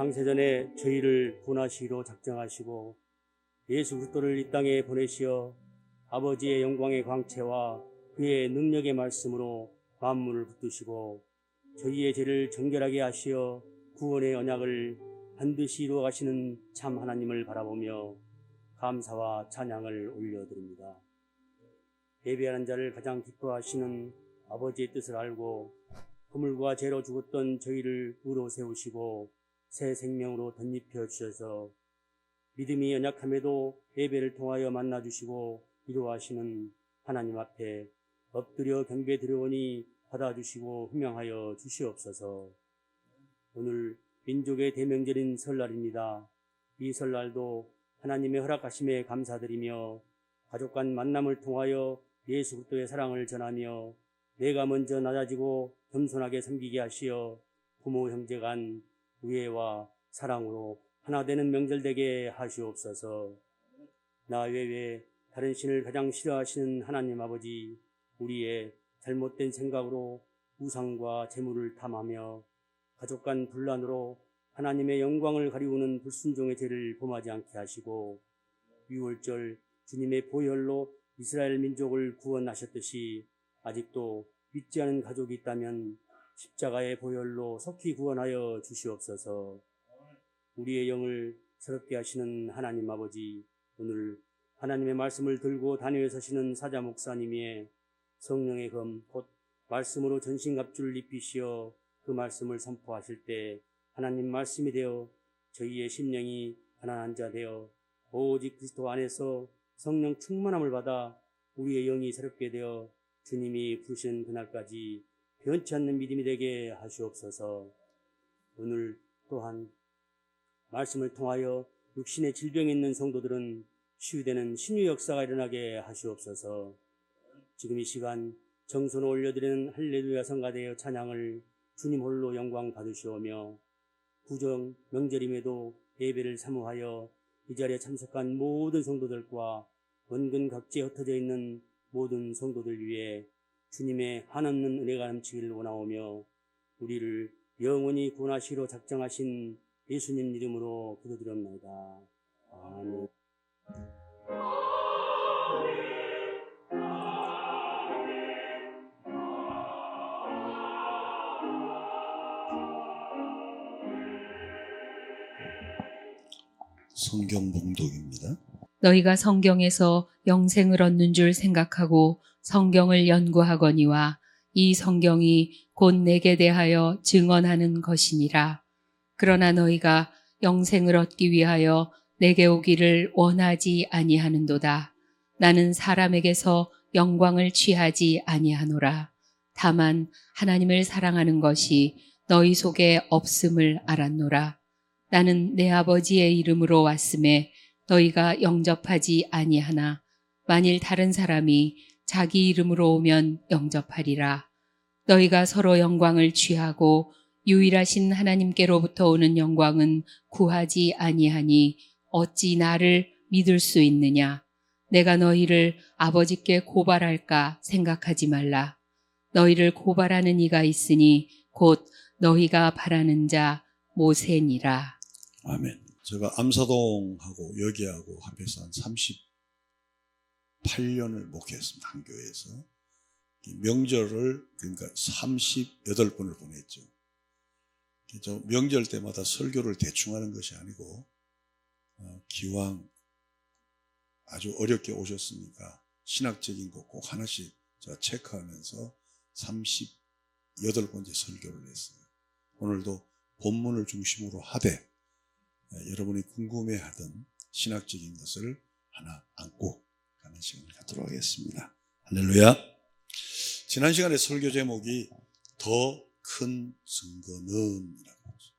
창세전에 저희를 구원하시기로 작정하시고 예수 그리스도를 이 땅에 보내시어 아버지의 영광의 광채와 그의 능력의 말씀으로 만물을 붙드시고 저희의 죄를 정결하게 하시어 구원의 언약을 반드시 이루어 가시는 참 하나님을 바라보며 감사와 찬양을 올려드립니다. 예배하는 자를 가장 기뻐하시는 아버지의 뜻을 알고 허물과 죄로 죽었던 저희를 의로 세우시고 새 생명으로 덧입혀 주셔서 믿음이 연약함에도 예배를 통하여 만나주시고 이루어하시는 하나님 앞에 엎드려 경배 드려오니 받아주시고 훈명하여 주시옵소서. 오늘 민족의 대명절인 설날입니다. 이 설날도 하나님의 허락하심에 감사드리며 가족 간 만남을 통하여 예수 그리스도의 사랑을 전하며 내가 먼저 낮아지고 겸손하게 섬기게 하시어 부모 형제 간 우애와 사랑으로 하나 되는 명절 되게 하시옵소서. 나 외에 다른 신을 가장 싫어하시는 하나님 아버지, 우리의 잘못된 생각으로 우상과 재물을 탐하며 가족 간 분란으로 하나님의 영광을 가리우는 불순종의 죄를 범하지 않게 하시고 유월절 주님의 보혈로 이스라엘 민족을 구원하셨듯이 아직도 믿지 않은 가족이 있다면 십자가의 보혈로 속히 구원하여 주시옵소서. 우리의 영을 새롭게 하시는 하나님 아버지, 오늘 하나님의 말씀을 들고 단위에 서시는 사자 목사님의 성령의 검 곧 말씀으로 전신갑주를 입히시어 그 말씀을 선포하실 때 하나님 말씀이 되어 저희의 심령이 가난한 자 되어 오직 그리스도 안에서 성령 충만함을 받아 우리의 영이 새롭게 되어 주님이 부르시는 그날까지 변치 않는 믿음이 되게 하시옵소서. 오늘 또한 말씀을 통하여 육신의 질병이 있는 성도들은 치유되는 신유 역사가 일어나게 하시옵소서. 지금 이 시간 정손을 올려드리는 할렐루야 성가대의 찬양을 주님 홀로 영광 받으시오며 구정 명절임에도 예배를 사모하여 이 자리에 참석한 모든 성도들과 원근 각지에 흩어져 있는 모든 성도들 위해 주님의 한없는 은혜가 넘치기를 원하오며 우리를 영원히 구원하시기로 작정하신 예수님 이름으로 기도드립니다. 아멘. 성경 봉독입니다. 너희가 성경에서 영생을 얻는 줄 생각하고 성경을 연구하거니와 이 성경이 곧 내게 대하여 증언하는 것이니라. 그러나 너희가 영생을 얻기 위하여 내게 오기를 원하지 아니하는도다. 나는 사람에게서 영광을 취하지 아니하노라. 다만 하나님을 사랑하는 것이 너희 속에 없음을 알았노라. 나는 내 아버지의 이름으로 왔음에 너희가 영접하지 아니하나 만일 다른 사람이 자기 이름으로 오면 영접하리라. 너희가 서로 영광을 취하고 유일하신 하나님께로부터 오는 영광은 구하지 아니하니 어찌 나를 믿을 수 있느냐. 내가 너희를 아버지께 고발할까 생각하지 말라. 너희를 고발하는 이가 있으니 곧 너희가 바라는 자 모세니라. 아멘. 제가 암사동하고 여기하고 합해서 한 38년을 목회했습니다. 한 교회에서. 명절을 그러니까 38번을 보냈죠. 명절 때마다 설교를 대충 하는 것이 아니고 기왕 아주 어렵게 오셨으니까 신학적인 거 꼭 하나씩 제가 체크하면서 38번째 설교를 했어요. 오늘도 본문을 중심으로 하되 여러분이 궁금해하던 신학적인 것을 하나 안고 가는 시간을 갖도록 하겠습니다. 할렐루야. 지난 시간에 설교 제목이 더 큰 증거는 이라고 했어요.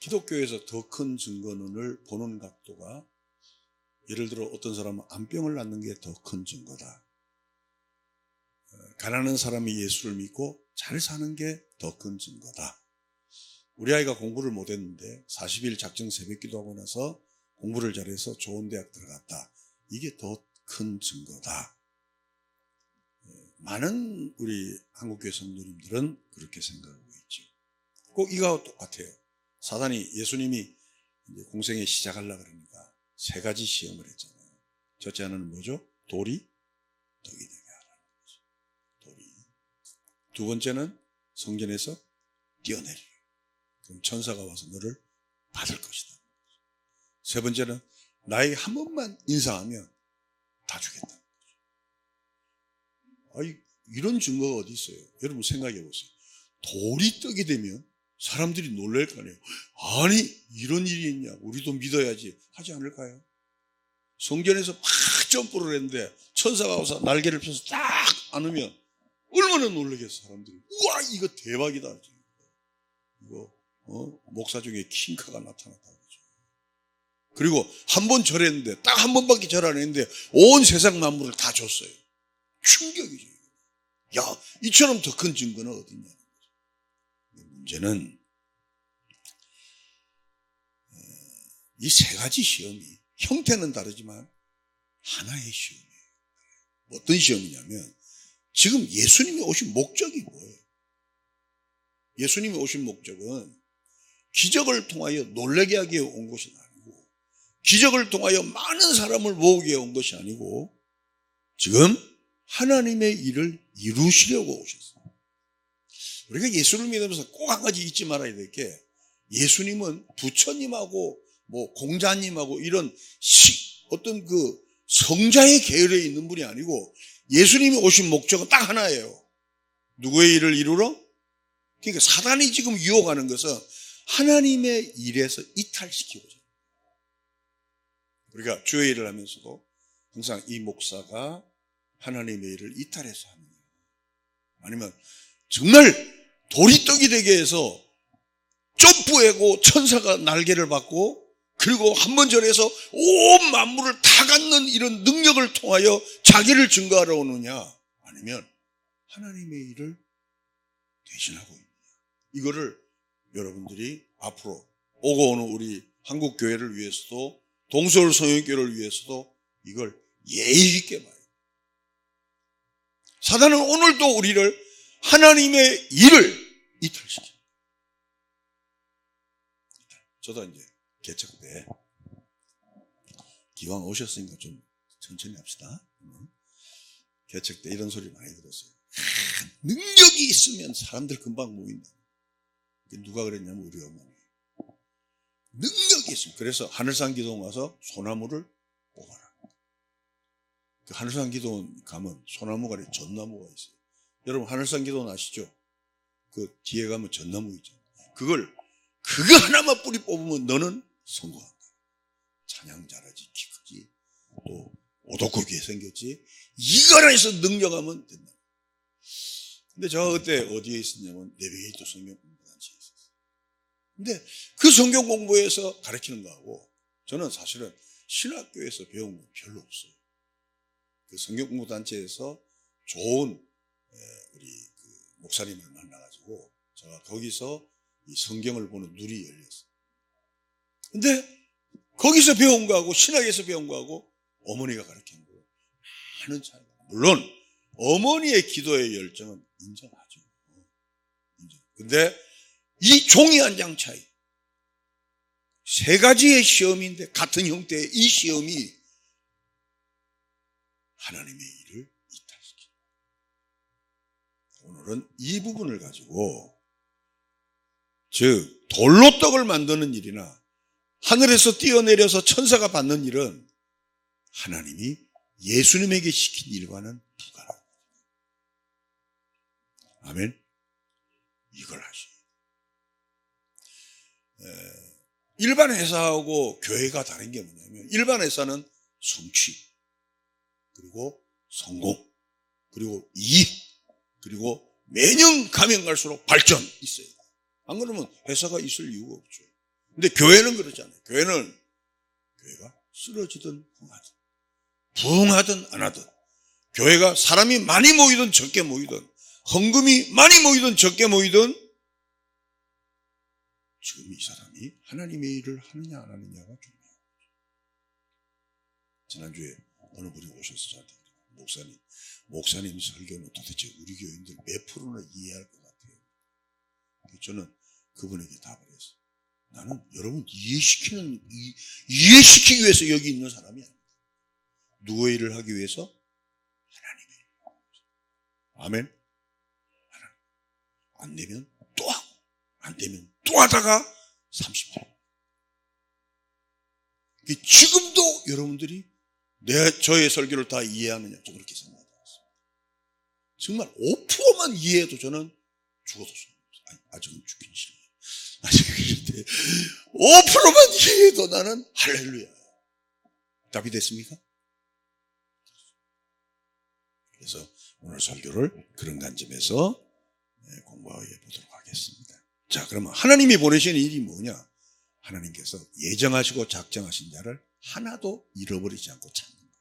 기독교에서 더 큰 증거는을 보는 각도가 예를 들어 어떤 사람은 암병을 낫는 게 더 큰 증거다. 가난한 사람이 예수를 믿고 잘 사는 게 더 큰 증거다. 우리 아이가 공부를 못했는데 40일 작정 새벽기도 하고 나서 공부를 잘해서 좋은 대학 들어갔다. 이게 더 큰 증거다. 많은 우리 한국교회 성도님들은 그렇게 생각하고 있죠. 꼭 이거와 똑같아요. 사단이 예수님이 이제 공생에 시작하려고 그러니까 세 가지 시험을 했잖아요. 첫째 하나는 뭐죠? 돌이 떡이 되게 하라는 거죠. 돌이. 두 번째는 성전에서 뛰어내리라. 그럼 천사가 와서 너를 받을 것이다. 세 번째는 나에게 한 번만 인사하면 다 주겠다. 아니, 이런 증거가 어디 있어요? 여러분 생각해 보세요. 돌이 떡이 되면 사람들이 놀랄 거 아니에요. 아니, 이런 일이 있냐? 우리도 믿어야지 하지 않을까요? 성전에서 막 점프를 했는데 천사가 와서 날개를 펴서 딱 안으면 얼마나 놀라겠어, 사람들이. 우와, 이거 대박이다. 이거 목사 중에 킹카가 나타났다 그러죠. 그리고 한 번 절했는데 딱 한 번밖에 절 안 했는데 온 세상 만물을 다 줬어요. 충격이죠. 야, 이처럼 더 큰 증거는 어디 있냐는 거죠. 문제는 이 세 가지 시험이 형태는 다르지만 하나의 시험이에요. 어떤 시험이냐면 지금 예수님이 오신 목적이 뭐예요? 예수님이 오신 목적은 기적을 통하여 놀라게 하기 위해 온 것이 아니고, 기적을 통하여 많은 사람을 모으기 위해 온 것이 아니고, 지금 하나님의 일을 이루시려고 오셨어요. 우리가 예수를 믿으면서 꼭 한 가지 잊지 말아야 될 게, 예수님은 부처님하고 공자님하고 이런 어떤 그 성자의 계열에 있는 분이 아니고, 예수님이 오신 목적은 딱 하나예요. 누구의 일을 이루러? 그러니까 사단이 지금 유혹하는 것은 하나님의 일에서 이탈시키고자. 우리가 주의 일을 하면서도 항상 이 목사가 하나님의 일을 이탈해서 하느냐, 아니면 정말 돌이 떡이 되게 해서 점프하고 천사가 날개를 받고 그리고 한 번 절해서 온 만물을 다 갖는 이런 능력을 통하여 자기를 증거하러 오느냐, 아니면 하나님의 일을 대신하고 있느냐. 이거를 여러분들이 앞으로 오고 오는 우리 한국 교회를 위해서도 동서울 성형교회를 위해서도 이걸 예의 있게 봐요. 사단은 오늘도 우리를 하나님의 일을 이탈시켜요. 저도 이제 개척 때 기왕 오셨으니까 좀 천천히 합시다. 개척 때 이런 소리 많이 들었어요. 능력이 있으면 사람들 금방 모인다. 누가 그랬냐면 우리 어머니. 능력이 있으면. 그래서 하늘산 기도원 가서 소나무를 뽑아라. 그 하늘산 기도원 가면 소나무가 아니라 전나무가 있어요. 여러분 하늘산 기도원 아시죠? 그 뒤에 가면 전나무 있잖아요. 그거 하나만 뿌리 뽑으면 너는 성공한다. 찬양 잘하지, 키 크지, 또 오독하게 생겼지, 이거나 해서 능력하면 된다. 근데 제가 그때 어디에 있었냐면 내비게이터 성경 공부단체에 있었어요. 근데 그 성경 공부에서 가르치는 거하고 저는 사실은 신학교에서 배운 건 별로 없어요. 그 성경 공부단체에서 좋은 우리 그 목사님을 만나가지고 제가 거기서 이 성경을 보는 눈이 열렸어요. 근데 거기서 배운 거하고 신학에서 배운 거하고 어머니가 가르치는 거 많은 차이가. 물론 어머니의 기도의 열정은 인정하죠. 근데 이 종이 한 장 차이, 세 가지의 시험인데 같은 형태의 이 시험이 하나님의 일을 이탈시킵니다. 오늘은 이 부분을 가지고, 즉 돌로 떡을 만드는 일이나 하늘에서 뛰어내려서 천사가 받는 일은 하나님이 예수님에게 시킨 일과는 무관합니다. 아멘. 이걸 하시오. 일반 회사하고 교회가 다른 게 뭐냐면, 일반 회사는 성취, 그리고 성공, 그리고 이익, 그리고 매년 가면 갈수록 발전 있어요. 안 그러면 회사가 있을 이유가 없죠. 근데 교회는 그렇잖아요. 교회가 쓰러지든 부흥하든 안 하든, 교회가 사람이 많이 모이든 적게 모이든, 헌금이 많이 모이든 적게 모이든, 지금 이 사람이 하나님의 일을 하느냐 안 하느냐가 중요해요. 지난주에 어느 분이 오셔서 저한테 목사님 설교는 도대체 우리 교인들 몇 프로나 이해할 것 같아요. 저는 그분에게 답을 했어요. 나는 여러분 이해시키기 위해서 여기 있는 사람이 아닙니다. 누구의 일을 하기 위해서? 하나님의 일을. 아멘. 안 되면 또 하고, 안 되면 또 하다가 30년. 지금도 여러분들이 저의 설교를 다 이해하느냐, 저 그렇게 생각합니다. 정말 5%만 이해해도 저는 죽어도 소용없어요. 아니, 아직은 죽긴 싫어요. 아직은 싫은데 5%만 이해해도 나는 할렐루야. 답이 됐습니까? 그래서 오늘 설교를 그런 관점에서 공부해 보도록 하겠습니다. 자, 그러면 하나님이 보내시는 일이 뭐냐? 하나님께서 예정하시고 작정하신 자를 하나도 잃어버리지 않고 찾는 거예요.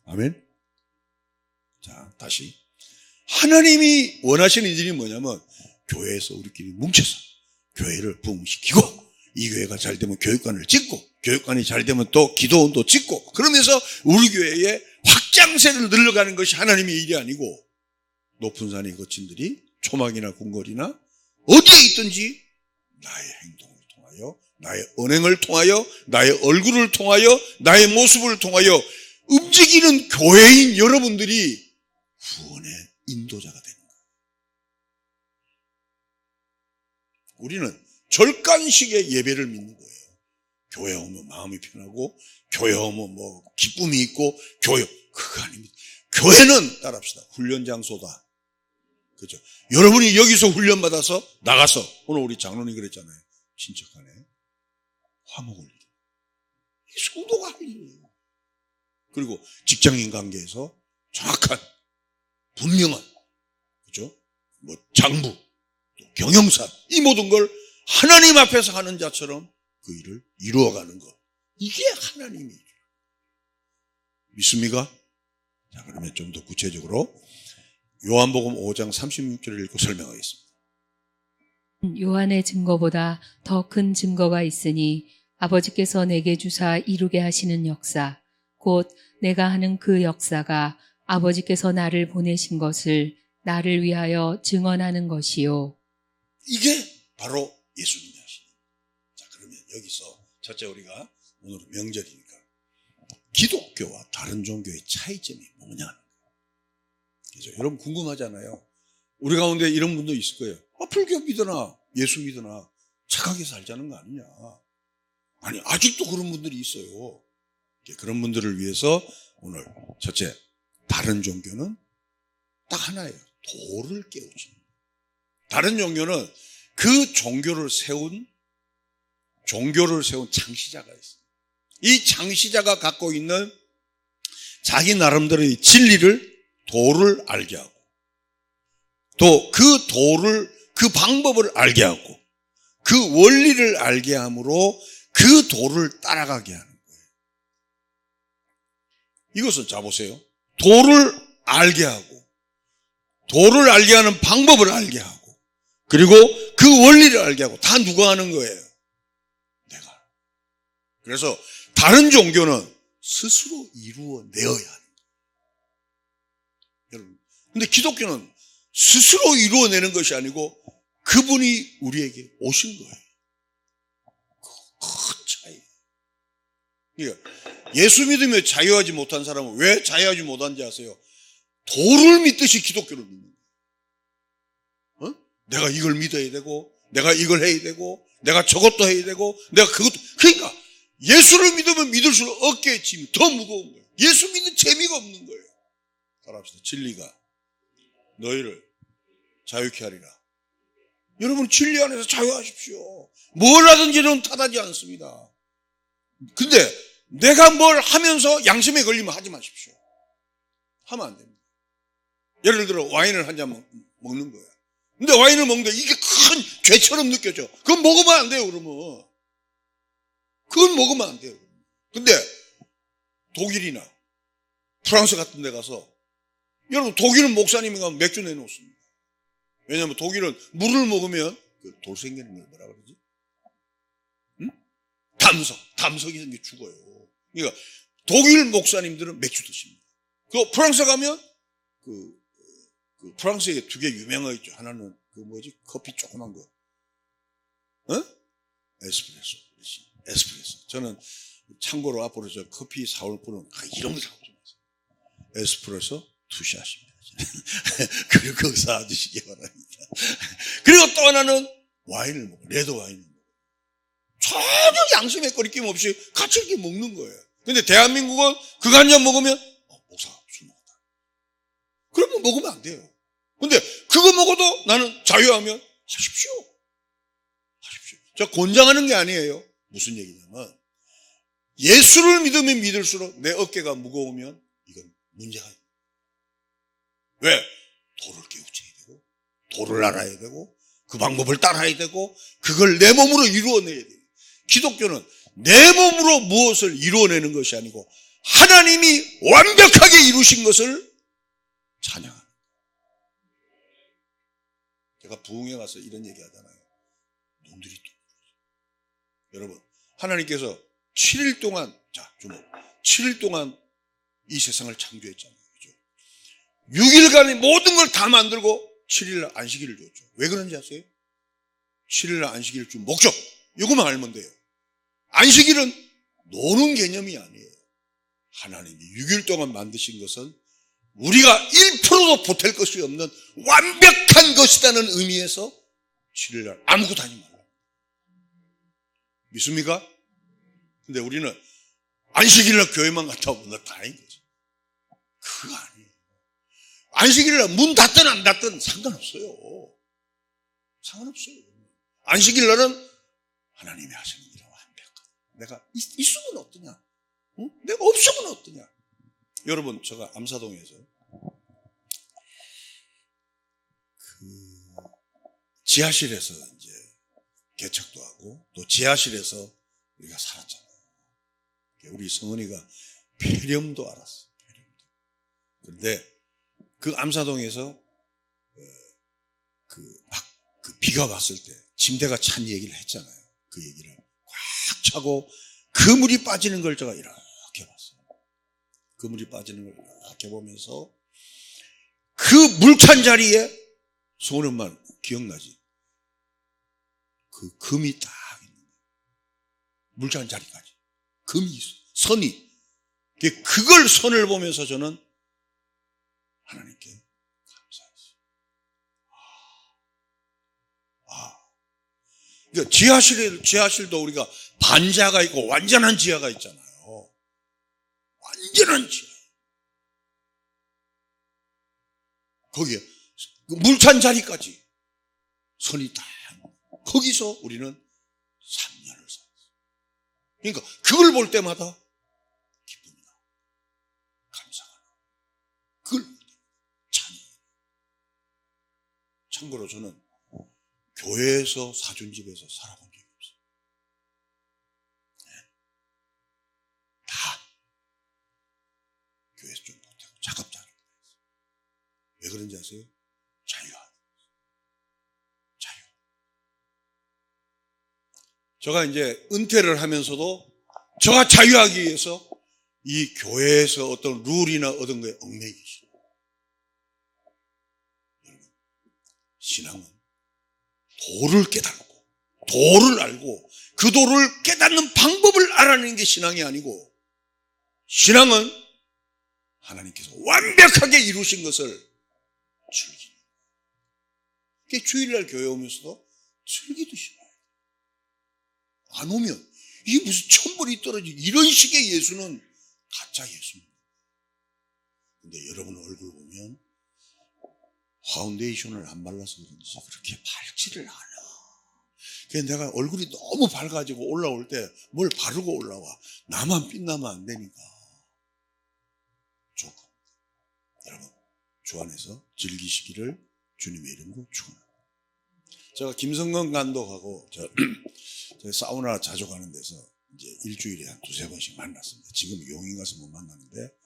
아멘. 자, 다시. 하나님이 원하시는 일이 뭐냐면 교회에서 우리끼리 뭉쳐서 교회를 부흥시키고, 이 교회가 잘 되면 교육관을 짓고, 교육관이 잘 되면 또 기도원도 짓고, 그러면서 우리 교회의 확장세를 늘려가는 것이 하나님의 일이 아니고, 높은 산의 거친들이 초막이나 궁궐이나 어디에 있든지 나의 행동을 통하여, 나의 언행을 통하여, 나의 얼굴을 통하여, 나의 모습을 통하여 움직이는 교회인 여러분들이 구원의 인도자가 되는 거예요. 우리는 절간식의 예배를 믿는 거예요. 교회 오면 마음이 편하고, 교회 오면 뭐 기쁨이 있고, 그거 아닙니다. 교회는 따라합시다. 훈련 장소다. 그죠? 여러분이 여기서 훈련받아서 나가서, 오늘 우리 장로님 그랬잖아요. 친척간에 화목을 이루는. 이게 성도가 할 일이에요. 그리고 직장인 관계에서 정확한, 분명한, 그죠? 뭐 장부, 또 경영사, 이 모든 걸 하나님 앞에서 하는 자처럼 그 일을 이루어가는 것. 이게 하나님의 일. 믿습니까? 자, 그러면 좀 더 구체적으로 요한복음 5장 36절을 읽고 설명하겠습니다. 요한의 증거보다 더 큰 증거가 있으니 아버지께서 내게 주사 이루게 하시는 역사, 곧 내가 하는 그 역사가 아버지께서 나를 보내신 것을 나를 위하여 증언하는 것이요. 이게 바로 예수님이 하시는. 자, 그러면 여기서 첫째, 우리가 오늘은 명절이니까 기독교와 다른 종교의 차이점이 뭐냐? 그죠? 여러분 궁금하잖아요. 우리 가운데 이런 분도 있을 거예요. 불교 믿으나 예수 믿으나 착하게 살자는 거 아니냐? 아니, 아직도 그런 분들이 있어요. 그런 분들을 위해서 오늘 첫째, 다른 종교는 딱 하나예요. 도를 깨우치는. 다른 종교는 그 종교를 세운 창시자가 있어요. 이 창시자가 갖고 있는 자기 나름대로의 진리를, 도를 알게 하고, 또 그 방법을 알게 하고, 그 원리를 알게 함으로 그 도를 따라가게 하는 거예요. 이것은 자 보세요. 도를 알게 하고, 도를 알게 하는 방법을 알게 하고, 그리고 그 원리를 알게 하고, 다 누가 하는 거예요? 내가. 그래서 다른 종교는 스스로 이루어내어야 하는 거예요. 여러분, 근데 기독교는 스스로 이루어내는 것이 아니고 그분이 우리에게 오신 거예요. 큰 차이. 그러니까 예수 믿으며 자유하지 못한 사람은 왜 자유하지 못한지 아세요? 도를 믿듯이 기독교를 믿는 거예요. 내가 이걸 믿어야 되고, 내가 이걸 해야 되고, 내가 저것도 해야 되고, 내가 그것도. 그러니까 예수를 믿으면 믿을수록 어깨에 짐이 더 무거운 거예요. 예수 믿는 재미가 없는 거예요. 따라합시다. 진리가 너희를 자유케 하리라. 여러분, 진리 안에서 자유하십시오. 뭘 하든지는 탓하지 않습니다. 근데 내가 뭘 하면서 양심에 걸리면 하지 마십시오. 하면 안 됩니다. 예를 들어 와인을 한 잔 먹는 거야. 근데 와인을 먹는데 이게 큰 죄처럼 느껴져. 그건 먹으면 안 돼요, 그러면. 그건 먹으면 안 돼요. 근데 독일이나 프랑스 같은 데 가서, 여러분, 독일은 목사님이 가면 맥주 내놓습니다. 왜냐하면 독일은 물을 먹으면 돌 생기는 걸 뭐라 그러지? 응? 담석이 생겨 죽어요. 그러니까 독일 목사님들은 맥주 드십니다. 그 프랑스 가면 그 프랑스에 두 개 유명한 거 있죠. 하나는 그 뭐지? 커피 조그만 거. 에스프레소. 에스프레소. 저는 참고로 앞으로 저 커피 사올 분은 이런 거 사오지 마세요. 에스프레소 투샷입니다. 그리고 그거 사주시기 바랍니다. 그리고 또 하나는 와인을 먹어. 레드 와인을 먹어. 전혀 양심의 거리낌 없이 같이 이렇게 먹는 거예요. 근데 대한민국은 그거 한 잔 먹으면 목사 술 먹었다. 그러면 먹으면 안 돼요. 근데 그거 먹어도 나는 자유하면 하십시오. 하십시오. 저 권장하는 게 아니에요. 무슨 얘기냐면 예수를 믿으면 믿을수록 내 어깨가 무거우면 이건 문제가 있어요. 왜? 도를 깨우쳐야 되고 도를 알아야 되고 그 방법을 따라야 되고 그걸 내 몸으로 이루어내야 돼요. 기독교는 내 몸으로 무엇을 이루어내는 것이 아니고 하나님이 완벽하게 이루신 것을 찬양하는 거예요. 제가 부흥회 가서 이런 얘기 하잖아요. 눈들이 둥그러져. 여러분, 하나님께서 7일 동안, 자, 주목. 7일 동안 이 세상을 창조했잖아요. 그죠? 6일간의 모든 걸 다 만들고 7일날 안식일을 줬죠. 왜 그런지 아세요? 7일날 안식일을 준 목적. 이거만 알면 돼요. 안식일은 노는 개념이 아니에요. 하나님이 6일 동안 만드신 것은 우리가 1%도 보탤 것이 없는 완벽한 것이라는 의미에서 7일날 아무것도 하지 말라. 믿습니까? 근데 우리는 안식일날 교회만 갔다 오면 다행인 거지. 그거 아니에요. 안식일날 문 닫든 안 닫든 상관없어요. 상관없어요. 안식일날은 하나님이 하시는 일은 완벽하다. 내가 있으면 어떠냐? 응? 내가 없으면 어떠냐? 여러분, 제가 암사동에서 지하실에서 이제 개척도 하고 또 지하실에서 우리가 살았잖아요. 우리 성은이가 폐렴도 알았어요. 폐렴도. 그런데 그 암사동에서 그 비가 왔을 때 침대가 찬 얘기를 했잖아요. 그 얘기를 꽉 차고 그 물이 빠지는 걸 제가 이렇게 봤어요. 그 물이 빠지는 걸 이렇게 보면서 그 물찬 자리에 소원만 기억나지? 그 금이 딱 있는 거예요. 물찬 자리까지. 금이 있어. 선이. 그걸 선을 보면서 저는 하나님께 감사했어요. 그러니까 지하실도 우리가 반지하가 있고 완전한 지하가 있잖아요. 완전한 지하. 거기에 물찬 자리까지 선이 다. 거기서 우리는 3년을 살았어요. 그러니까 그걸 볼 때마다 기쁩니다. 감사가 나. 그걸 볼 때마다 찬양. 참고로 저는 교회에서 사준집에서 살아본 적이 없어요. 네. 다 교회에서 좀 못하고 작업장에 있어요. 왜 그런지 아세요? 자유하는 자유. 제가 이제 은퇴를 하면서도 제가 자유하기 위해서 이 교회에서 어떤 룰이나 얻은 거에 얽매이기 싫어요. 여러분, 신앙은 도를 깨닫고 도를 알고 그 도를 깨닫는 방법을 알아내는 게 신앙이 아니고 신앙은 하나님께서 완벽하게 이루신 것을 즐기는 거예요. 주일날 교회 오면서도 즐기듯이 와요. 안 오면 이게 무슨 천벌이 떨어지고 이런 식의 예수는 가짜 예수입니다. 근데 여러분 얼굴 보면 파운데이션을 안 발라서 그런지 그렇게 밝지를 않아. 그래서 내가 얼굴이 너무 밝아지고 올라올 때 뭘 바르고 올라와. 나만 빛나면 안 되니까. 조금. 여러분, 주 안에서 즐기시기를 주님의 이름으로 축원합니다. 제가 김성근 감독하고 저 사우나 자주 가는 데서 이제 일주일에 한 2-3번씩 만났습니다. 지금 용인 가서 못 만나는데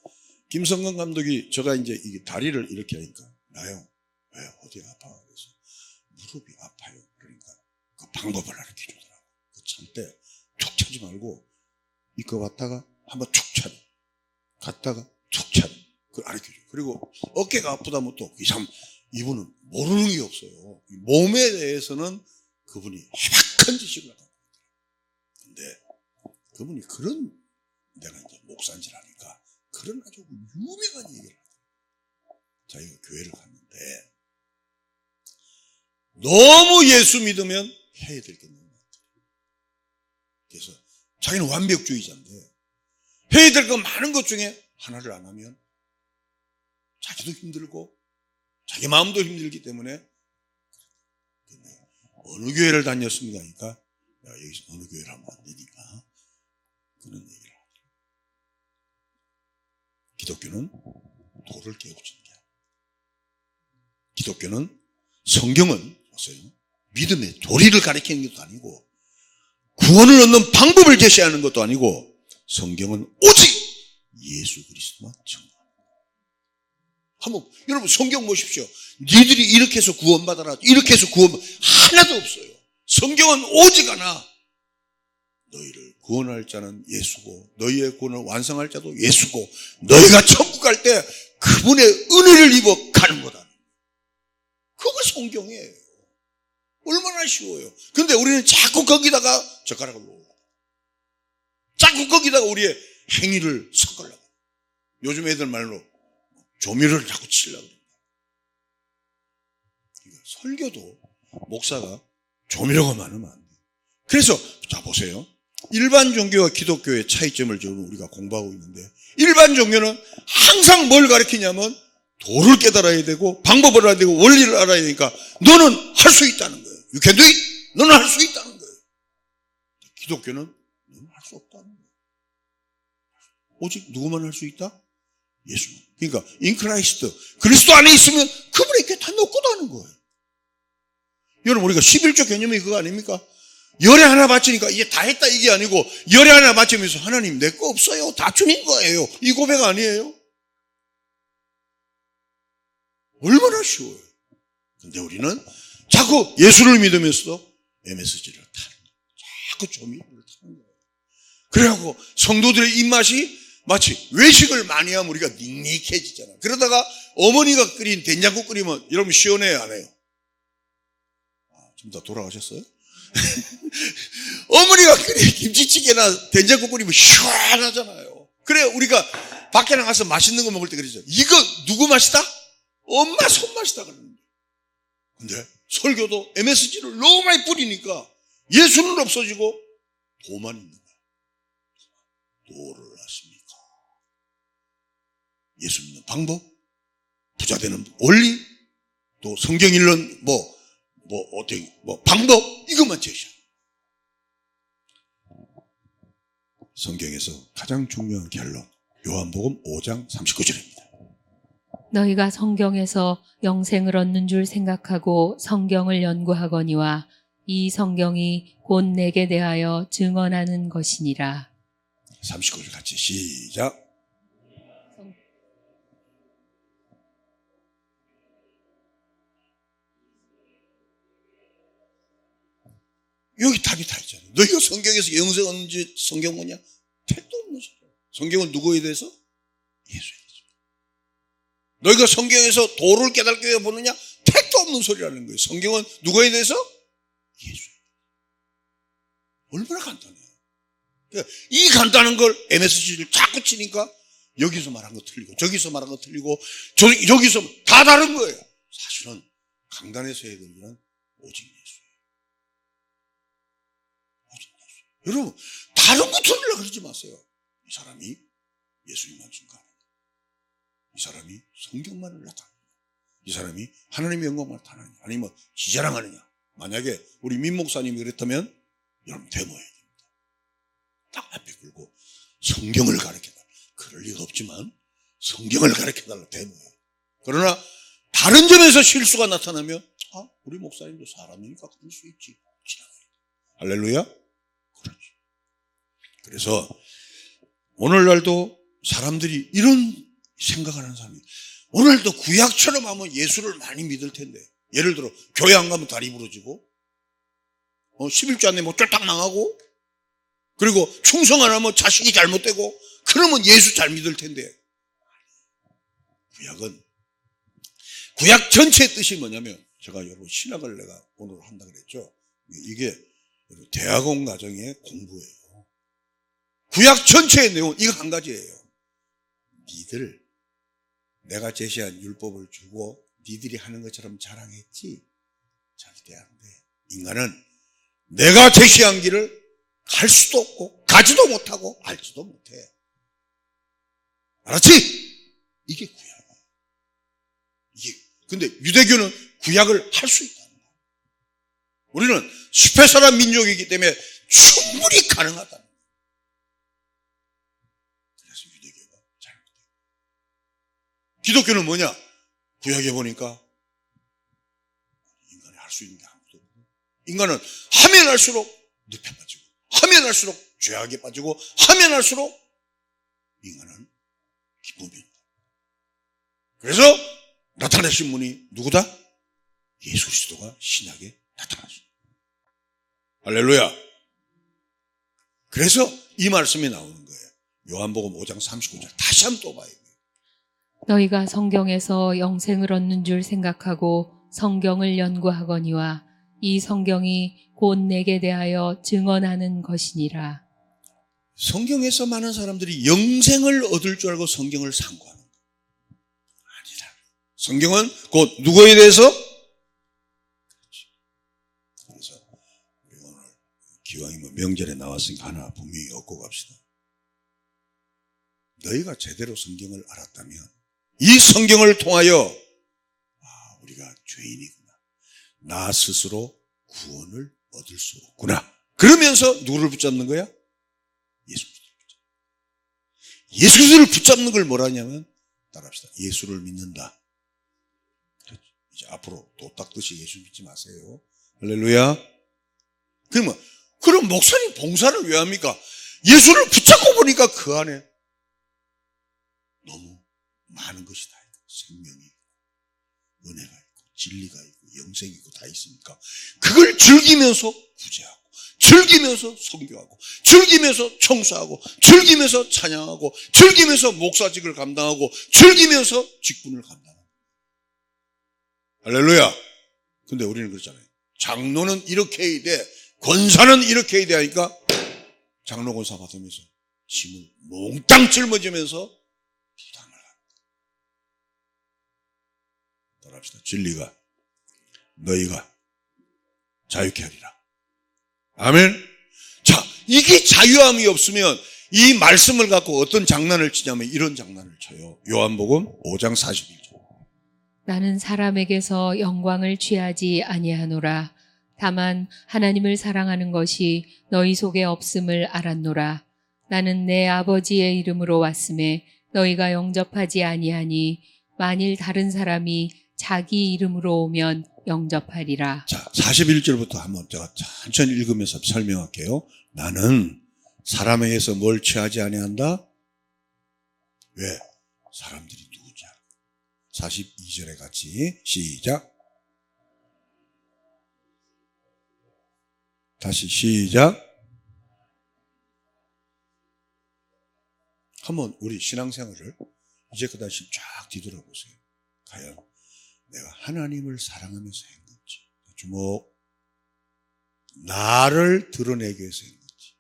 김성근 감독이 제가 이제 이게 다리를 이렇게 하니까 나영 왜 어디 아파? 그래서 무릎이 아파요. 그러니까 그 방법을 가르쳐 주더라고. 그 참때 툭 차지 말고 이거 왔다가 한번 툭 차려. 갔다가 툭 차려. 그걸 가르쳐 줘. 그리고 어깨가 아프다면 또 이분은 모르는 게 없어요. 몸에 대해서는 그분이 해박한 지식을 갖고 있더라고요. 그분이 그런, 내가 이제 목사인지라니까 그런 아주 유명한 얘기를 하더라고요. 자기가 교회를 갔는데 너무 예수 믿으면 해야 될 게 너무 많더라고요. 그래서 자기는 완벽주의자인데 해야 될 거 많은 것 중에 하나를 안 하면 자기도 힘들고 자기 마음도 힘들기 때문에 어느 교회를 다녔습니까? 그러니까 야, 여기서 어느 교회를 하면 안 되니까 그런 얘기를 하죠. 기독교는 도를 깨우치는 게 아니에요. 기독교는 성경은 보세요. 믿음의 도리를 가리키는 것도 아니고 구원을 얻는 방법을 제시하는 것도 아니고 성경은 오직 예수 그리스도만 증거합니다. 한번 여러분 성경 보십시오. 니들이 이렇게 해서 구원받아라. 이렇게 해서 하나도 없어요. 성경은 오직 하나. 너희를 구원할 자는 예수고 너희의 구원을 완성할 자도 예수고 너희가 천국 갈 때 그분의 은혜를 입어 가는 거다. 그거 성경이에요. 얼마나 쉬워요. 근데 우리는 자꾸 거기다가 젓가락을 놓으려고. 자꾸 거기다가 우리의 행위를 섞으려고. 요즘 애들 말로 조미료를 자꾸 치려고 합니다. 설교도 목사가 조미료가 많으면 안 돼요. 그래서 자 보세요. 일반 종교와 기독교의 차이점을 지금 우리가 공부하고 있는데 일반 종교는 항상 뭘 가르치냐면 도를 깨달아야 되고 방법을 알아야 되고 원리를 알아야 되니까 너는 할 수 있다는 거예요. You can do it. 너는 할 수 있다는 거예요. 기독교는 너는 할 수 없다는 거예요. 오직 누구만 할 수 있다? 예수만. 그러니까 in Christ, 그리스도 안에 있으면 그분에게 다 놓고 다는 거예요. 여러분 우리가 11조 개념이 그거 아닙니까? 열에 하나 바치니까 이게 다 했다 이게 아니고 열에 하나 바치면서 하나님 내 거 없어요. 다 주님 거예요. 이 고백 아니에요? 얼마나 쉬워요. 근데 우리는 자꾸 예수를 믿으면서도 MSG를 타는 거예요. 자꾸 조미료를 타는 거예요. 그래갖고 성도들의 입맛이 마치 외식을 많이 하면 우리가 닝닝해지잖아. 그러다가 어머니가 끓인 된장국 끓이면 여러분 시원해요 안 해요? 좀 더 돌아가셨어요? 어머니가 끓인 김치찌개나 된장국 끓이면 시원하잖아요. 그래 우리가 밖에 나가서 맛있는 거 먹을 때 그러죠. 이거 누구 맛이다? 엄마 손맛이다 그러는데. 근데 설교도 MSG를 너무 많이 뿌리니까 예수는 없어지고 도만 있는 거야. 도를 아십니까? 예수 믿는 방법, 부자 되는 원리, 또 성경 읽는 방법, 이것만 제시하는 성경에서 가장 중요한 결론, 요한복음 5장 39절입니다. 너희가 성경에서 영생을 얻는 줄 생각하고 성경을 연구하거니와 이 성경이 곧 내게 대하여 증언하는 것이니라. 39절 같이 시작. 여기 답이 다 있잖아요. 너희가 성경에서 영생 얻는 줄 성경 뭐냐? 택도 없는 소리야. 성경은 누구에 대해서? 예수에 대해서. 너희가 성경에서 도를 깨닫게 보느냐? 택도 없는 소리라는 거예요. 성경은 누구에 대해서? 예수에 대해서. 얼마나 간단해요. 그러니까 이 간단한 걸 MSG를 자꾸 치니까 여기서 말한 거 틀리고 저기서 말한 거 틀리고 여기서 다 다른 거예요. 사실은 강단에서 해야 되는 건 오직 예수예요. 오직 예수. 여러분 다른 거 틀으려고 그러지 마세요. 이 사람이 예수님만 증거하느냐, 이 사람이 성경만을 나타내느냐, 이 사람이 하나님의 영광만 나타내느냐, 아니면 지자랑하느냐. 만약에 우리 민 목사님이 그랬다면 여러분 데모해야 됩니다. 딱 앞에 끌고 성경을 가르쳐달라. 그럴 리가 없지만 성경을 가르쳐달라 데모해요. 그러나 다른 점에서 실수가 나타나면 우리 목사님도 사람이니까 그럴 수 있지. 지나가야 돼. 할렐루야. 그렇지. 그래서 오늘날도 사람들이 이런 생각을 하는 사람이 오늘도 구약처럼 하면 예수를 많이 믿을 텐데, 예를 들어 교회 안 가면 다리 부러지고 11조 안에 뭐 쫄딱 망하고, 그리고 충성 안 하면 자식이 잘못되고, 그러면 예수 잘 믿을 텐데. 구약 전체의 뜻이 뭐냐면, 제가 여러분 신학을 내가 오늘 한다 그랬죠. 이게 대학원 과정의 공부예요. 구약 전체의 내용은 이거 한 가지예요. 니들 내가 제시한 율법을 주고 니들이 하는 것처럼 자랑했지? 절대 안 돼. 인간은 내가 제시한 길을 갈 수도 없고 가지도 못하고 알지도 못해. 알았지? 이게 구약이야. 근데 유대교는 구약을 할 수 있다는 거야. 우리는 숲에 살아 민족이기 때문에 충분히 가능하다는 거야. 그래서 유대교가 잘못돼요. 기독교는 뭐냐? 구약에 보니까 인간이 할 수 있는 게 아무것도 없고, 인간은 하면 할수록 늪에 빠지고, 하면 할수록 죄악에 빠지고, 하면 할수록 인간은 기쁨이 없다. 그래서 나타나신 분이 누구다? 예수 그리스도가 신약에 나타나신. 할렐루야. 그래서 이 말씀이 나오는 거예요. 요한복음 5장 39절 다시 한번 또 봐야 돼요. 너희가 성경에서 영생을 얻는 줄 생각하고 성경을 연구하거니와 이 성경이 곧 내게 대하여 증언하는 것이니라. 성경에서 많은 사람들이 영생을 얻을 줄 알고 성경을 상고하는 거예요. 아니다. 성경은 곧 누구에 대해서? 그래서 우리 오늘 기왕이면 명절에 나왔으니까 하나 분명히 얻고 갑시다. 너희가 제대로 성경을 알았다면 이 성경을 통하여 우리가 죄인이구나, 나 스스로 구원을 얻을 수 없구나, 그러면서 누구를 붙잡는 거야? 예수 그리스도를 붙잡는 거야. 예수 그리스도를 붙잡는 걸 뭐라 하냐면, 따라합시다. 예수를 믿는다. 이제 앞으로 도 닦듯이 예수 믿지 마세요. 할렐루야. 그럼 목사님 봉사를 왜 합니까? 예수를 붙잡고 보니까 그 안에 너무 많은 것이 다 있고, 생명이 있고, 은혜가 있고, 진리가 있고, 영생이 있고 다 있으니까 그걸 즐기면서 구제하고, 즐기면서 선교하고, 즐기면서 청소하고, 즐기면서 찬양하고, 즐기면서 목사직을 감당하고, 즐기면서 직분을 감당하고. 할렐루야. 근데 우리는 그렇잖아요. 장로는 이렇게 해야 돼, 권사는 이렇게 해야 돼 하니까 장로 권사 받으면서 짐을 몽땅 짊어지면서 부담을 합니다. 따라합시다. 진리가 너희가 자유케 하리라. 아멘. 자, 이게 자유함이 없으면 이 말씀을 갖고 어떤 장난을 치냐면 이런 장난을 쳐요. 요한복음 5장 41절. 나는 사람에게서 영광을 취하지 아니하노라. 다만 하나님을 사랑하는 것이 너희 속에 없음을 알았노라. 나는 내 아버지의 이름으로 왔음에 너희가 영접하지 아니하니 만일 다른 사람이 자기 이름으로 오면 영접하리라. 자, 41절부터 한번 제가 천천히 읽으면서 설명할게요. 나는 사람에게서 뭘 취하지 아니한다? 왜? 사람들이 누구냐? 42절에 같이 시작. 다시 시작. 한번 우리 신앙생활을 이제까지 쫙 뒤돌아보세요. 과연 내가 하나님을 사랑하면서 한 건지, 주목, 나를 드러내기 위해서 한 건지.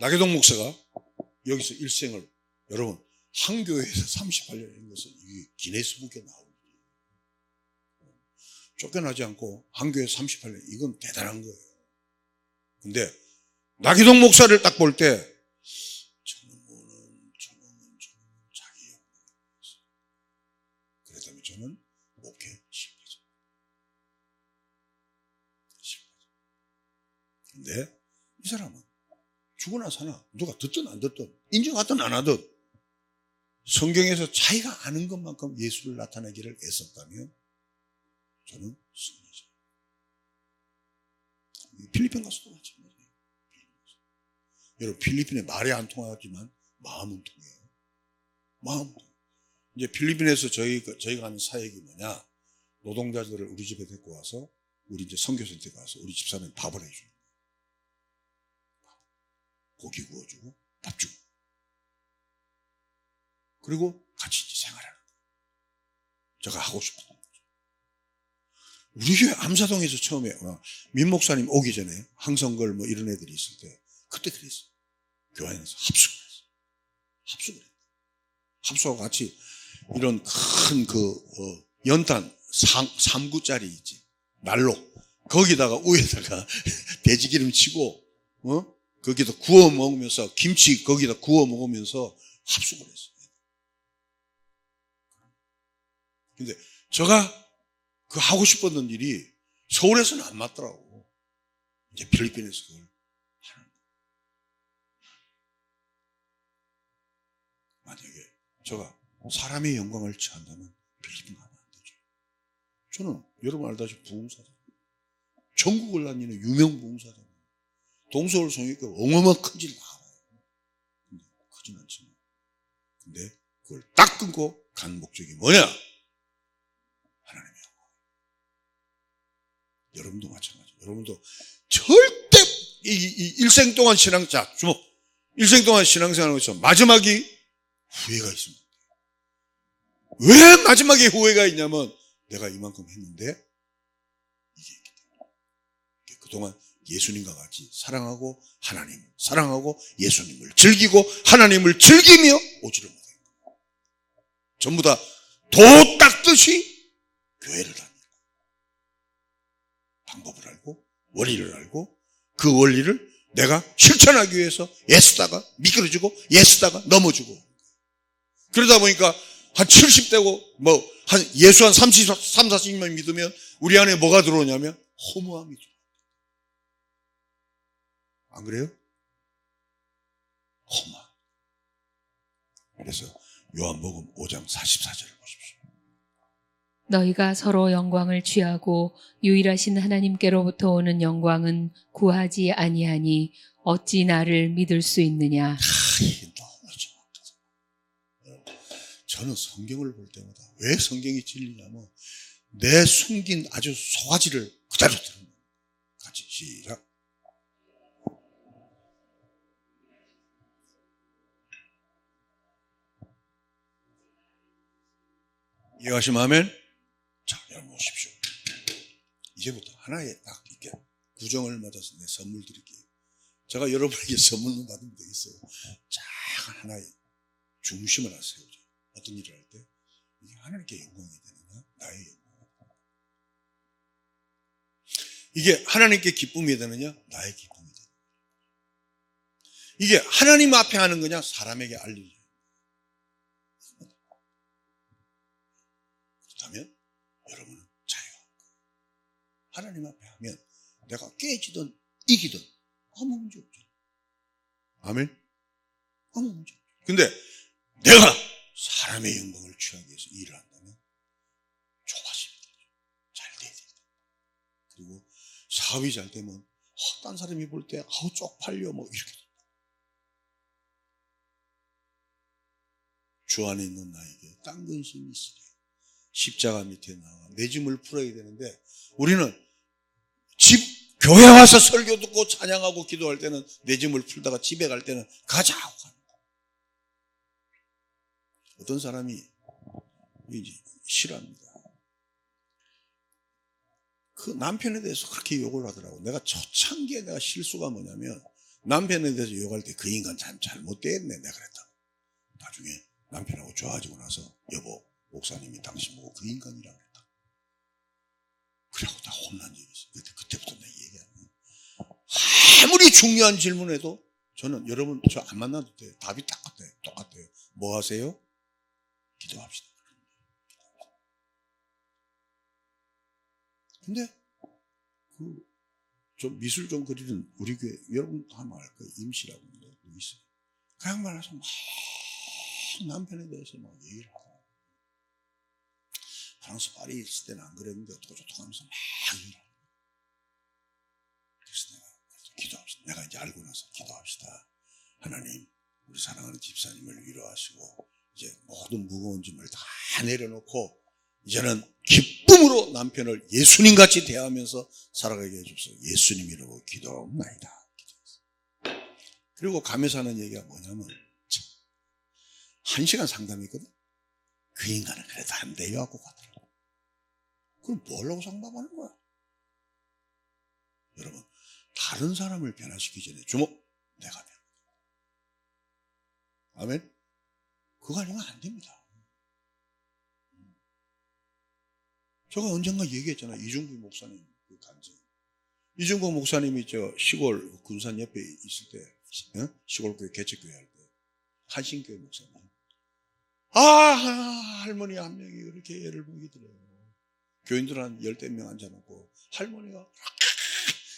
나계동 목사가 여기서 일생을, 여러분, 한 교회에서 38년 한 것은 이게 기네스북에 나오는 일이에요. 쫓겨나지 않고 한 교회 38년, 이건 대단한 거예요. 근데 나계동 목사를 딱 볼 때 저놈은 자기 영광이었어요. 그렇다면 저는 목회 실패죠. 근데 이 사람은 죽으나 사나, 누가 듣든 안 듣든 인정하든 안 하든 성경에서 자기가 아는 것만큼 예수를 나타내기를 애썼다면 저는 승리자. 필리핀 가서도 마찬가지예요. 여러분, 필리핀에 말이 안 통하지만 마음은 통해요. 마음은 통해요. 이제 필리핀에서 저희가 하는 사역이 뭐냐? 노동자들을 우리 집에 데리고 와서, 우리 이제 선교센터에 가서 우리 집사람이 밥을 해주는 거예요. 고기 구워주고 밥 주고, 그리고 같이 이제 생활하는 거예요. 제가 하고 싶은 거죠. 우리 교회 암사동에서 처음에 민 목사님 오기 전에 항성걸 뭐 이런 애들이 있을 때 그때 그랬어. 교회 안에서 합숙을 했어. 합숙을 했어. 합숙하고 같이 이런 큰 연탄 3구짜리 있지. 난로. 거기다가 위에다가 돼지기름 치고 거기다 구워 먹으면서 김치 거기다 구워 먹으면서 합숙을 했어. 근데 제가 그 하고 싶었던 일이 서울에서는 안 맞더라고. 이제 필리핀에서 그걸 하는 거예요. 만약에 제가 사람의 영광을 취한다면 필리핀 가면 안 되죠. 저는 여러분 알다시피 부흥사잖아요. 전국을 다니는 유명 부흥사잖아요. 동서울 성역교 어마어마한 큰지를 다 알아요. 근데 크진 않지만. 근데 그걸 딱 끊고 간 목적이 뭐냐? 하나님의 영광. 여러분도 마찬가지예요. 여러분도 절대 이 일생 동안 신앙자 주목. 일생 동안 신앙생활하면서 마지막이 후회가 있습니다. 왜 마지막에 후회가 있냐면 내가 이만큼 했는데 이게 있기 때문에. 그동안 예수님과 같이 사랑하고 하나님을 사랑하고 예수님을 즐기고 하나님을 즐기며 오지를 못한 거예요. 전부 다 도 닦듯이 교회를 다니고 방법을 알고 원리를 알고 그 원리를 내가 실천하기 위해서 애쓰다가 미끄러지고 애쓰다가 넘어지고 그러다 보니까 한 70대고 한 예수 한 30, 40년 믿으면 우리 안에 뭐가 들어오냐면 허무함이 들어와요. 안 그래요? 허무함. 그래서 요한복음 5장 44절을 보십시오. 너희가 서로 영광을 취하고 유일하신 하나님께로부터 오는 영광은 구하지 아니하니 어찌 나를 믿을 수 있느냐. 이게 너무 정확하다. 저는 성경을 볼 때마다 왜 성경이 진리냐면 내 숨긴 아주 소가지를 그대로 드러내는 거예요. 같이 시작. 이해하시면 아멘? 자, 여러분 오십시오. 이제부터 하나의 딱 이렇게 구정을 맞아서 내 선물 드릴게요. 제가 여러분에게 선물로 받으면 되겠어요. 작은 하나의 중심을 하나 세우죠. 어떤 일을 할 때 이게 하나님께 영광이 되느냐 나의 영광이 되느냐. 이게 하나님께 기쁨이 되느냐 나의 기쁨이 되느냐. 이게 하나님 앞에 하는 거냐 사람에게 알리냐. 그렇다면 여러분은 자유한 거예요. 하나님 앞에 하면 내가 깨지든 이기든 아무 문제 없죠. 아멘? 아무 문제 없죠. 근데 내가 사람의 영광을 취하기 위해서 일을 한다면 조바심이 되죠. 잘 돼야 된다. 그리고 사업이 잘 되면 딴 사람이 볼 때 쪽팔려 뭐 이렇게 된다. 주 안에 있는 나에게 딴 근심이 있으랴. 십자가 밑에 나와 내 짐을 풀어야 되는데 우리는 교회 와서 설교 듣고 찬양하고 기도할 때는 내 짐을 풀다가 집에 갈 때는 가자 하고 가는 거예요. 어떤 사람이 이제 싫어합니다. 그 남편에 대해서 그렇게 욕을 하더라고. 내가 초창기에 내가 실수가 뭐냐면 남편에 대해서 욕할 때 그 인간 참 잘못됐네 내가 그랬다. 나중에 남편하고 좋아지고 나서 여보 목사님이 당신 보고 그 인간이라고 그랬다. 그래갖고 나 혼난 적이 있어요. 그때부터 내가 얘기하는 거예요. 아무리 중요한 질문에도 저는 여러분 저 안 만나도 돼요. 답이 똑같아요. 뭐 하세요? 기도합시다. 근데 좀 미술 좀 그리는 우리 교회 여러분 다 알 거예요. 임시라고 있는데 누구 있어요? 그 양반에서 막 남편에 대해서 막 얘기를 하고 프랑스 파리에 있을 때는 안 그랬는데 어떻게 하면서 막 얘기를 하고 그래서 내가 기도합시다. 내가 이제 알고 나서 기도합시다. 하나님 우리 사랑하는 집사님을 위로하시고 이제 모든 무거운 짐을 다 내려놓고 이제는 기쁨으로 남편을 예수님같이 대하면서 살아가게 해주소서. 예수님이라고 기도하옵나이다. 그리고 가면서 하는 얘기가 뭐냐면 1시간 상담했거든. 그 인간은 그래도 안 돼요 하고 가더라고. 그럼 뭐라고 상담하는 거야? 여러분, 다른 사람을 변화시키기 전에 주목, 내가 변화. 아멘? 그거 아니면 안 됩니다. 제가 언젠가 얘기했잖아요. 이중구 목사님 그 간증. 이중구 목사님이 저 시골 군산 옆에 있을 때, 시골교회 개척교회 할 때, 한신교회 목사님. 할머니 한 명이 그렇게 애를 먹이더래요. 교인들 한 10명 앉아놓고, 할머니가,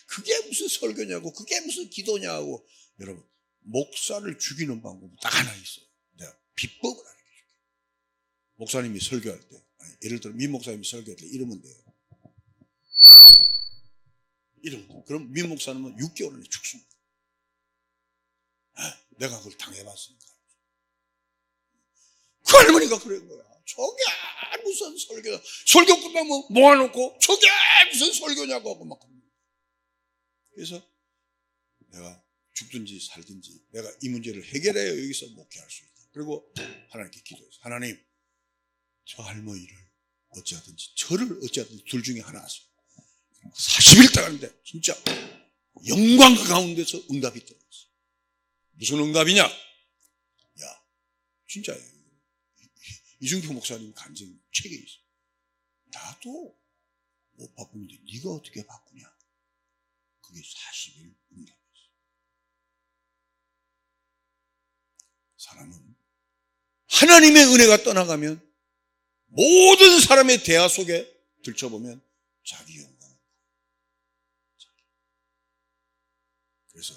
그게 무슨 설교냐고, 그게 무슨 기도냐고. 여러분, 목사를 죽이는 방법이 딱 하나 있어요. 내가 비법을 알려줄게. 목사님이 설교할 때, 예를 들어 민 목사님이 설교할 때 이러면 돼요. 이러면 돼요. 그럼 민 목사님은 6개월 안에 죽습니다. 내가 그걸 당해봤으니까. 그 할머니가 그런 거야. 저게 무슨 설교냐. 설교 끝나면 모아놓고 저게 무슨 설교냐고 하고 막 그럽니다. 그래서 내가 죽든지 살든지 내가 이 문제를 해결해야 여기서 목회할 수 있다. 그리고 하나님께 기도했어요. 하나님, 저 할머니를 어찌하든지 저를 어찌하든지 둘 중에 하나 하세요. 40일 따랐는데 진짜 영광 가운데서 응답이 떨어졌어요. 무슨 응답이냐? 야, 진짜예요. 이중표 목사님 간증 책에 있어. 나도 못 바꾸는데 네가 어떻게 바꾸냐? 그게 40일 응답이었어. 사람은 하나님의 은혜가 떠나가면 모든 사람의 대화 속에 들춰보면 자기 영광. 그래서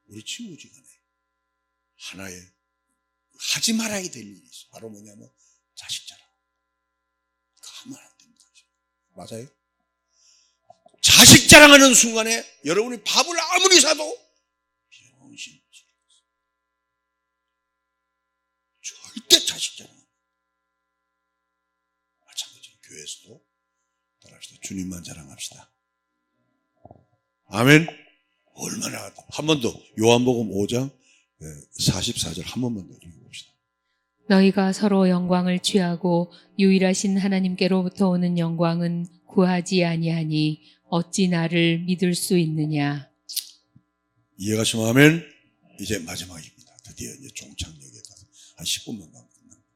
우리 친구지간에 하나의 하지 말아야 될 일이 있어. 바로 뭐냐면 자식 자랑. 그거 하면 안 됩니다. 맞아요? 자식 자랑하는 순간에 여러분이 밥을 아무리 사도 병신. 절대 자식 자랑. 마찬가지로 교회에서도 따라합시다. 주님만 자랑합시다. 아멘. 얼마나 한 번 더 요한복음 5장 44절 한 번만 더 읽어봅시다. 너희가 서로 영광을 취하고 유일하신 하나님께로부터 오는 영광은 구하지 아니하니 어찌 나를 믿을 수 있느냐. 이해가시면 아멘. 이제 마지막입니다. 드디어 이제 종착역에 가서 한 10분만 가면 끝납니다.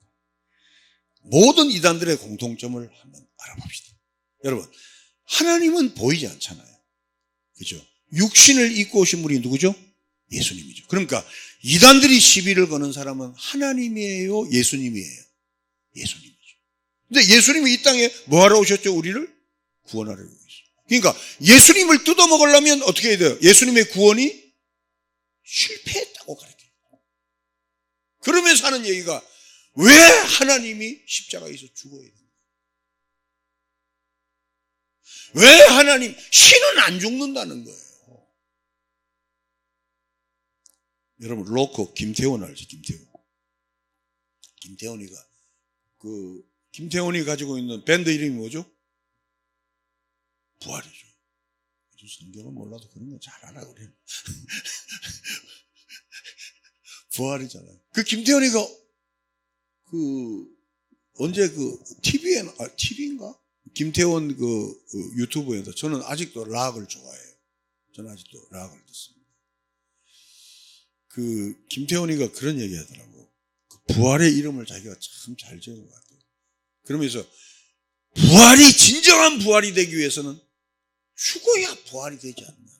모든 이단들의 공통점을 한번 알아봅시다. 여러분, 하나님은 보이지 않잖아요. 그죠? 육신을 입고 오신 분이 누구죠? 예수님이죠. 그러니까 이단들이 시비를 거는 사람은 하나님이에요? 예수님이에요? 예수님이죠. 근데 예수님이 이 땅에 뭐하러 오셨죠? 우리를 구원하려고 했어요. 그러니까 예수님을 뜯어먹으려면 어떻게 해야 돼요? 예수님의 구원이 실패했다고 가르쳐요. 그러면서 하는 얘기가 왜 하나님이 십자가에서 죽어야 됩니까? 왜 하나님, 신은 안 죽는다는 거예요. 여러분, 로코 김태원 알죠? 김태원이가 김태원이 가지고 있는 밴드 이름이 뭐죠? 부활이죠. 성경은 몰라도 그런 거 잘 알아, 우리는. 부활이잖아요. 그 김태원이가 언제 TV인가? 김태원 유튜브에서 저는 아직도 락을 좋아해요. 저는 아직도 락을 듣습니다. 김태원이가 그런 얘기 하더라고. 부활의 이름을 자기가 참 잘 지은 것 같아요. 그러면서 진정한 부활이 되기 위해서는 죽어야 부활이 되지 않나.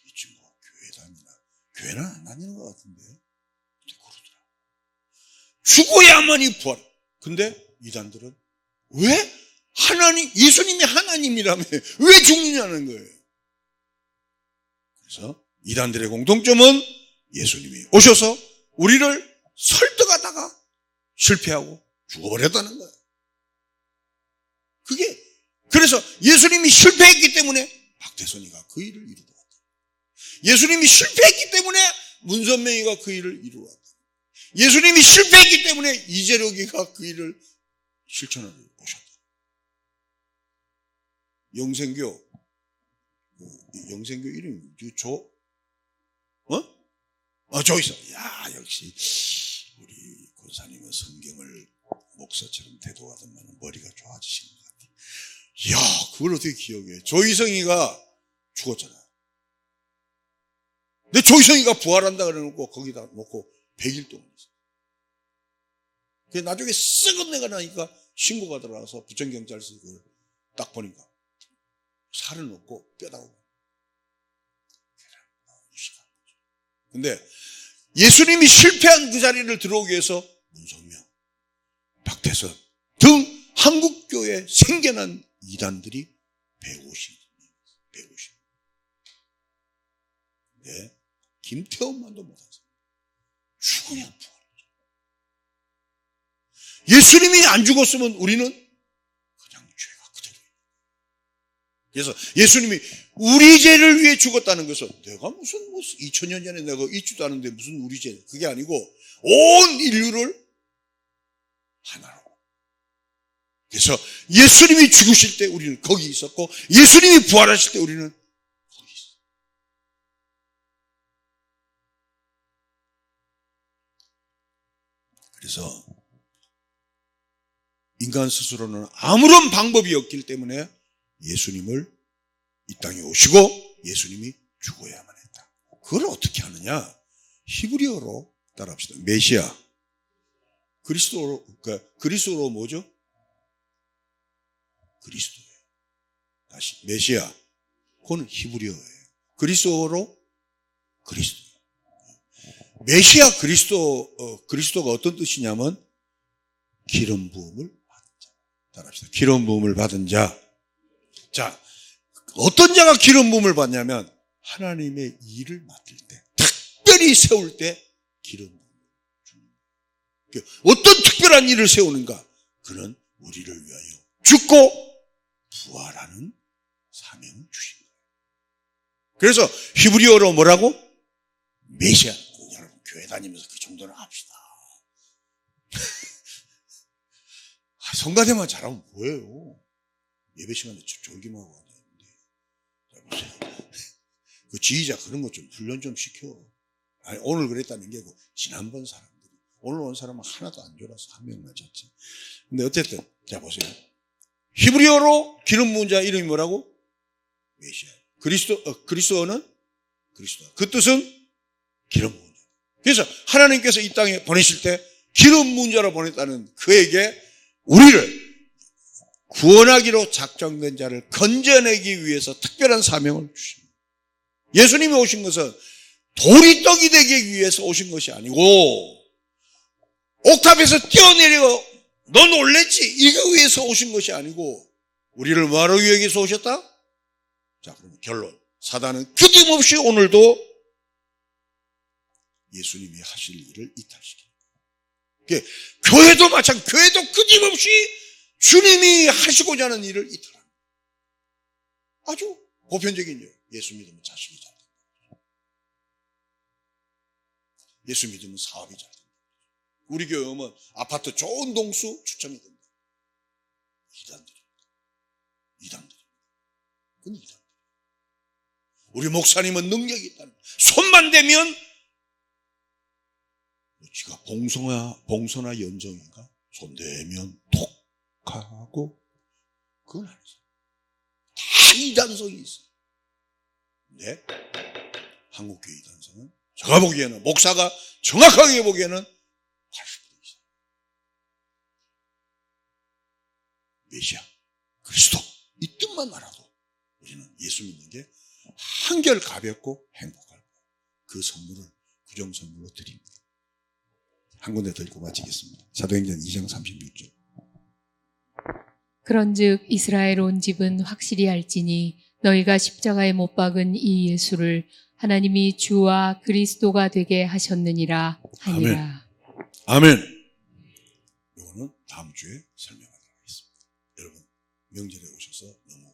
이 친구가 교회 다니나? 교회는 안 다니는 것 같은데. 근데 그러더라. 죽어야만이 부활. 근데 이단들은 왜? 예수님이 하나님이라며 왜 죽느냐는 거예요. 그래서 이단들의 공통점은 예수님이 오셔서 우리를 설득하다가 실패하고 죽어버렸다는 거예요. 그래서 예수님이 실패했기 때문에 박태선이가 그 일을 이루러 왔다. 예수님이 실패했기 때문에 문선명이가 그 일을 이루러 왔다. 예수님이 실패했기 때문에 이재력이가 그 일을 실천하러 오셨다. 영생교 이름이 조 있어. 야, 역시 우리 권사님은 성경을 목사처럼 대도하더만 머리가 좋아지신 것 같아요. 이야, 그걸 어떻게 기억해? 조희성이가 죽었잖아요. 근데 조희성이가 부활한다 그래놓고 거기다 놓고 100일 동안 있어요. 나중에 썩은 내가 나니까 신고가 들어와서 부천경찰서 그걸 딱 보니까 살은 없고 뼈다 오고. 근데 예수님이 실패한 그 자리를 들어오기 위해서 문성명, 박태선 등 한국교회 생겨난 이단들이 150. 네, 김태원만도 못하세요. 죽어야 부활이죠. 예수님이 안 죽었으면 우리는 그냥 죄가 그대로. 그래서 예수님이 우리 죄를 위해 죽었다는 것은 내가 무슨 2000년 전에 내가 있지도 않은데 무슨 우리 죄, 그게 아니고 온 인류를 하나로. 그래서 예수님이 죽으실 때 우리는 거기 있었고 예수님이 부활하실 때 우리는 거기 있었어요. 그래서 인간 스스로는 아무런 방법이 없기 때문에 예수님을 이 땅에 오시고 예수님이 죽어야만 했다. 그걸 어떻게 하느냐? 히브리어로 따라합시다. 메시아. 그리스도로 뭐죠? 그리스도예요. 다시 메시아. 그건 히브리어예요. 그리스도로 그리스도. 메시아 그리스도가 어떤 뜻이냐면 기름 부음을 받은 자. 따라합시다. 기름 부음을 받은 자. 자, 어떤 자가 기름 부음을 받냐면 하나님의 일을 맡을 때, 특별히 세울 때 기름 부음을 주는 거예요. 어떤 특별한 일을 세우는가? 그는 우리를 위하여 죽고 부활하는 사명을 주신 거예요. 그래서 히브리어로 뭐라고? 메시아. 여러분 교회 다니면서 그 정도는 합시다. 성가대만 잘하면 뭐예요? 예배 시간에 졸기만 하고 앉아있는데. 그 지휘자 그런 것 좀 훈련 좀 시켜. 아니, 오늘 그랬다는 게 지난번 사람들이. 오늘 온 사람은 하나도 안 졸아서 한 명만 잤지. 근데 어쨌든, 자 보세요. 히브리어로 기름 부은 자 이름이 뭐라고? 메시아. 그리스도어는 그리스도. 그 뜻은 기름 부은 자. 그래서 하나님께서 이 땅에 보내실 때 기름 부은 자로 보냈다는 그에게 우리를 구원하기로 작정된 자를 건져내기 위해서 특별한 사명을 주십니다. 예수님이 오신 것은 돌이 떡이 되기 위해서 오신 것이 아니고 옥탑에서 뛰어내려 너 놀랬지? 이거 위해서 오신 것이 아니고 우리를 뭐하러 위해서 오셨다? 자, 그럼 결론. 사단은 끊임없이 오늘도 예수님이 하실 일을 이탈시킵니다. 교회도 마찬가지. 교회도 끊임없이 주님이 하시고자 하는 일을 이탈합니다. 아주 보편적인 일. 예수 믿으면 자식이 잘 된다. 예수 믿으면 사업이 잘 된다. 우리 교회 오면 아파트 좋은 동수 추첨이 된다. 이단들입니다. 그건 이단들. 우리 목사님은 능력이 있다는 거예요. 손만 대면 지가 봉소나 연정인가? 손 대면 톡 하고 그건 아니죠. 다 이단성이 있어요. 근데 한국교회 이단성은 제가 보기에는 목사가 정확하게 보기에는 80% 이상. 메시아, 그리스도 이 뜻만 알아도 우리는 예수 믿는 게 한결 가볍고 행복할 거예요. 그 선물을 구정 선물로 드립니다. 한 군데 더 읽고 마치겠습니다. 사도행전 2장 36절. 그런즉 이스라엘 온 집은 확실히 알지니 너희가 십자가에 못 박은 이 예수를 하나님이 주와 그리스도가 되게 하셨느니라 하니라. 아멘. 이거는 다음 주에 설명하도록 하겠습니다. 여러분 명절에 오셔서 너무